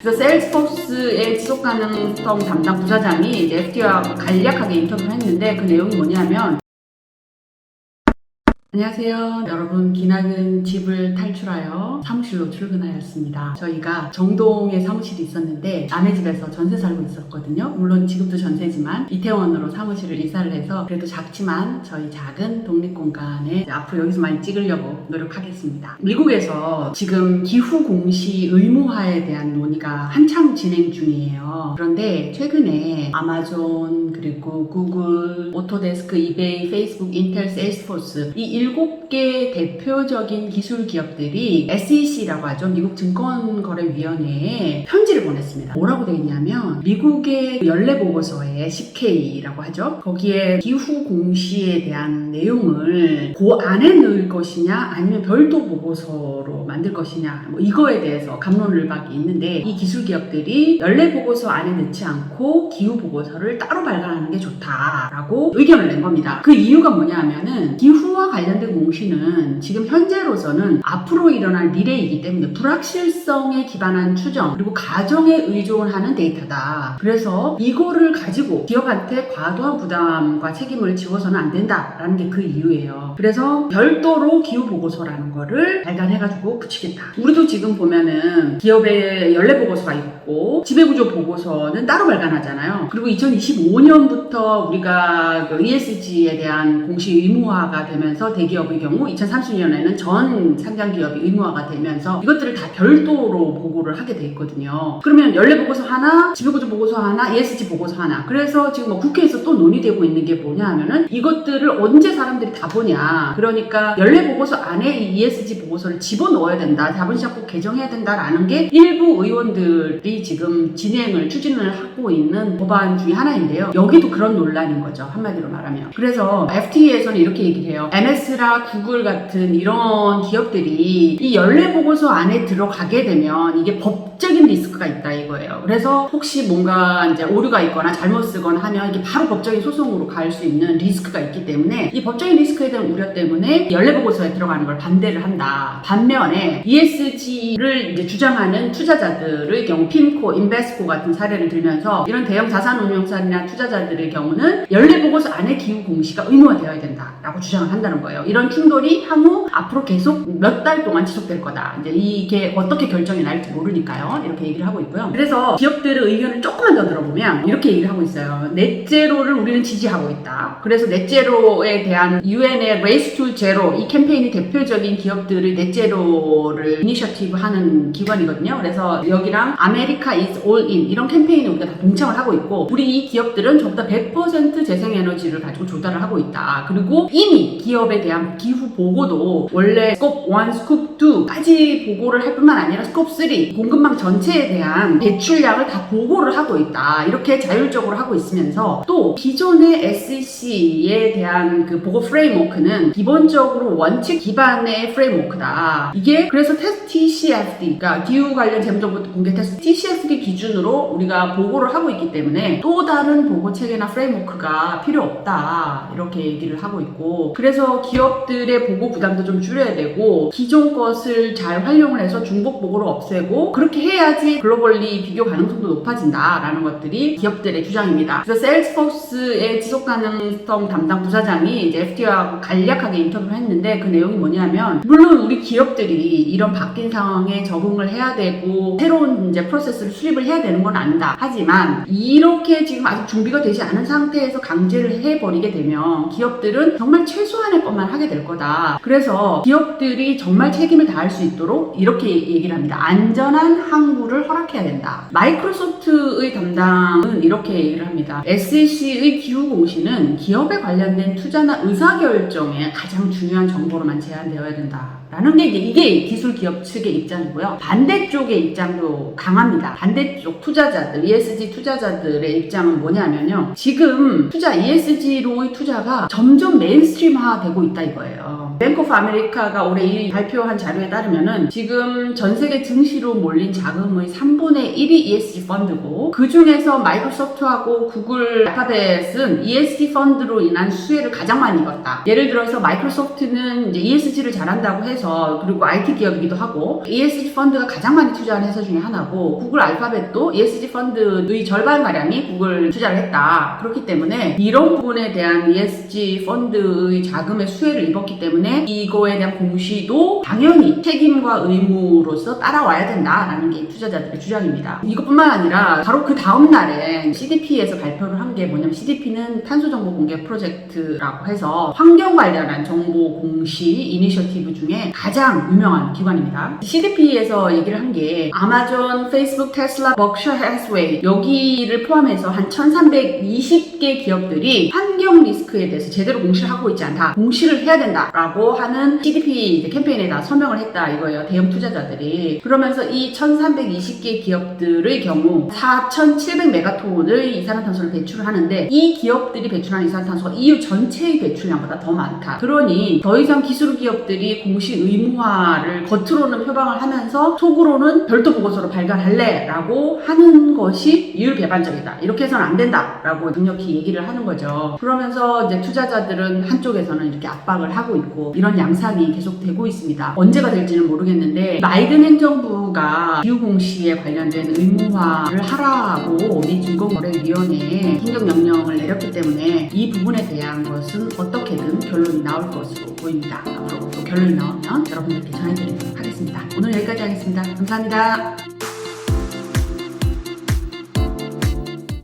그래서 세일즈포스의 지속가능성 담당 부사장이 이제 FT와 간략하게 인터뷰를 했는데 그 내용이 뭐냐면, 안녕하세요. 여러분, 기나긴 집을 탈출하여 사무실로 출근하였습니다. 저희가 정동에 사무실이 있었는데 남의 집에서 전세 살고 있었거든요. 물론 지금도 전세지만 이태원으로 사무실을 이사를 해서 그래도 작지만 저희 작은 독립공간에 앞으로 여기서 많이 찍으려고 노력하겠습니다. 미국에서 지금 기후 공시 의무화에 대한 논의가 한창 진행 중이에요. 그런데 최근에 아마존, 그리고 구글, 오토데스크, 이베이, 페이스북, 인텔, 세일즈포스 이 7개 대표적인 기술 기업들이 SEC라고 하죠. 미국 증권거래위원회에 편지를 보냈습니다. 뭐라고 되어 있냐면 미국의 연례보고서에 10K라고 하죠. 거기에 기후 공시에 대한 내용을 그 안에 넣을 것이냐 아니면 별도 보고서로 만들 것이냐 뭐 이거에 대해서 갑론을박이 있는데, 이 기술 기업들이 연례보고서 안에 넣지 않고 기후보고서를 따로 발간하는 게 좋다라고 의견을 낸 겁니다. 그 이유가 뭐냐 하면은 기후와 관련된 공시는 지금 현재로서는 앞으로 일어날 미래이기 때문에 불확실성에 기반한 추정 그리고 가정에 의존하는 데이터다. 그래서 이거를 가지고 기업한테 과도한 부담과 책임을 지워서는 안 된다라는 게 그 이유예요. 그래서 별도로 기후보고서라는 거를 발간해가지고 붙이겠다. 우리도 지금 보면은 기업의 연례보고서가 있고 지배구조 보고서는 따로 발간하잖아요. 그리고 2025년부터 우리가 그 ESG에 대한 공시 의무화가 되면서 대기업의 경우 2030년에는 전 상장기업이 의무화가 되면서 이것들을 다 별도로 보고를 하게 돼 있거든요. 그러면 연례보고서 하나, 지배구조 보고서 하나, ESG 보고서 하나. 그래서 지금 뭐 국회에서 또 논의되고 있는 게 뭐냐 하면은 이것들을 언제 사람들이 다 보냐. 그러니까 연례보고서 안에 이 ESG 보고서를 집어넣어야 된다. 자본시장 꼭 개정해야 된다라는 게 일부 의원들이 지금 추진을 하고 있는 법안 중에 하나인데요. 여기도 그런 논란인 거죠. 한마디로 말하면. 그래서 FTA에서는 이렇게 얘기를 해요. MS나 구글 같은 이런 기업들이 이 연례보고서 안에 들어가게 되면 이게 법적인 리스크가 있다 이거예요. 그래서 혹시 뭔가 이제 오류가 있거나 잘못 쓰거나 하면 이게 바로 법적인 소송으로 갈 수 있는 리스크가 있기 때문에 이 법적인 리스크에 대한 우려 때문에 연례보고서에 들어가는 걸 반대를 한다. 반면에 ESG를 이제 주장하는 투자자들의 경우 핀코, 인베스코 같은 사례를 들면서 이런 대형 자산운용사나 투자자들의 경우는 연례보고서 안에 기후 공시가 의무화되어야 된다라고 주장을 한다는 거예요. 이런 충돌이 향후 앞으로 계속 몇 달 동안 지속될 거다. 이제 이게 어떻게 결정이 날지 모르니까요. 이렇게 얘기를 하고 있고요. 그래서 기업들의 의견을 조금만 더 들어보면 이렇게 얘기를 하고 있어요. 넷제로를 우리는 지지하고 있다. 그래서 넷제로에 대한 UN의 Race to Zero 이 캠페인이 대표적인 기업들의 넷제로를 이니셔티브 하는 기관이거든요. 그래서 여기랑 America is all in 이런 캠페인에 우리가 다 동참을 하고 있고, 우리 이 기업들은 전부 다 100% 재생에너지를 가지고 조달을 하고 있다. 그리고 이미 기업에 대한 기후 보고도 원래 스콥 1, 스콥 2까지 보고를 할 뿐만 아니라 스콥 3 공급망 전체에 대한 배출량을 다 보고를 하고 있다. 이렇게 자율적으로 하고 있으면서 또 기존의 SEC에 대한 그 보고 프레임워크는 기본적으로 원칙 기반의 프레임워크다. 이게 그래서 TCFD, 그러니까 기후 관련 재무정보 공개 테스트 TCFD 기준으로 우리가 보고를 하고 있기 때문에 또 다른 보고 체계나 프레임워크가 필요 없다. 이렇게 얘기를 하고 있고, 그래서 기업들의 보고 부담도 좀 줄여야 되고 기존 것을 잘 활용을 해서 중복 보고를 없애고 그렇게 해야지 글로벌리 비교 가능성도 높아진다라는 것들이 기업들의 주장입니다. 그래서 세일즈포스의 지속가능성 담당 부사장이 이제 FT와 간략하게 인터뷰를 했는데 그 내용이 뭐냐면, 물론 우리 기업들이 이런 바뀐 상황에 적응을 해야 되고 새로운 이제 프로세스를 수립을 해야 되는 건 안다. 하지만 이렇게 지금 아직 준비가 되지 않은 상태에서 강제를 해버리게 되면 기업들은 정말 최소한의 것만 하게 될 거다. 그래서 기업들이 정말 책임을 다할 수 있도록 이렇게 얘기를 합니다. 안전한 항구를 허락해야 된다. 마이크로소프트의 담당은 이렇게 얘기를 합니다. SEC의 기후 공시는 기업에 관련된 투자나 의사결정에 가장 중요한 정보로만 제한되어야 된다. 라는 게 이게 기술 기업 측의 입장이고요. 반대쪽의 입장도 강합니다. 반대쪽 투자자들, ESG 투자자들의 입장은 뭐냐면요. 지금 ESG로의 투자가 점점 메인스트림화 되고 있다 이거예요. 뱅크 오브 아메리카가 올해 이 발표한 자료에 따르면은 지금 전 세계 증시로 몰린 자금의 3분의 1이 ESG 펀드고, 그 중에서 마이크로소프트하고 구글, 알파벳은 ESG 펀드로 인한 수혜를 가장 많이 입었다. 예를 들어서 마이크로소프트는 이제 ESG를 잘한다고 해서, 그리고 IT 기업이기도 하고 ESG 펀드가 가장 많이 투자한 회사 중에 하나고, 구글 알파벳도 ESG 펀드의 절반가량이 구글 투자를 했다. 그렇기 때문에 이런 부분에 대한 ESG 펀드의 자금의 수혜를 입었기 때문에 이거에 대한 공시도 당연히 책임과 의무로서 따라와야 된다라는 게 투자자들의 주장입니다. 이것뿐만 아니라 바로 그 다음 날에 CDP에서 발표를 한 게 뭐냐면, CDP는 탄소정보 공개 프로젝트라고 해서 환경 관련한 정보 공시 이니셔티브 중에 가장 유명한 기관입니다. CDP에서 얘기를 한 게 아마존, 페이스북, 테슬라, 버크셔 해스웨이 여기를 포함해서 한 1320개 기업들이 환경 리스크에 대해서 제대로 공시를 하고 있지 않다, 공시를 해야 된다라고 하는 CDP 캠페인에다 서명을 했다 이거예요. 대형 투자자들이. 그러면서 이 1320개 기업들의 경우 4700메가톤의 이산화탄소를 배출을 하는데, 이 기업들이 배출하는 이산화탄소가 EU 전체의 배출량보다 더 많다. 그러니 더 이상 기술 기업들이 공시 의무화를 겉으로는 표방을 하면서 속으로는 별도 보고서로 발간할래 라고 하는 것이 이율배반적이다. 이렇게 해서는 안 된다 라고 강력히 얘기를 하는 거죠. 그러면서 이제 투자자들은 한쪽에서는 이렇게 압박을 하고 있고, 이런 양상이 계속되고 있습니다. 언제가 될지는 모르겠는데, 바이든 행정부가 기후공시에 관련된 의무화를 하라고 미 증권거래위원회에 행정명령을 내렸기 때문에 이 부분에 대한 것은 어떻게든 결론이 나올 것으로 보입니다. 앞으로 또 결론이 나오면 여러분들께 전해드리도록 하겠습니다. 오늘 여기까지 하겠습니다. 감사합니다.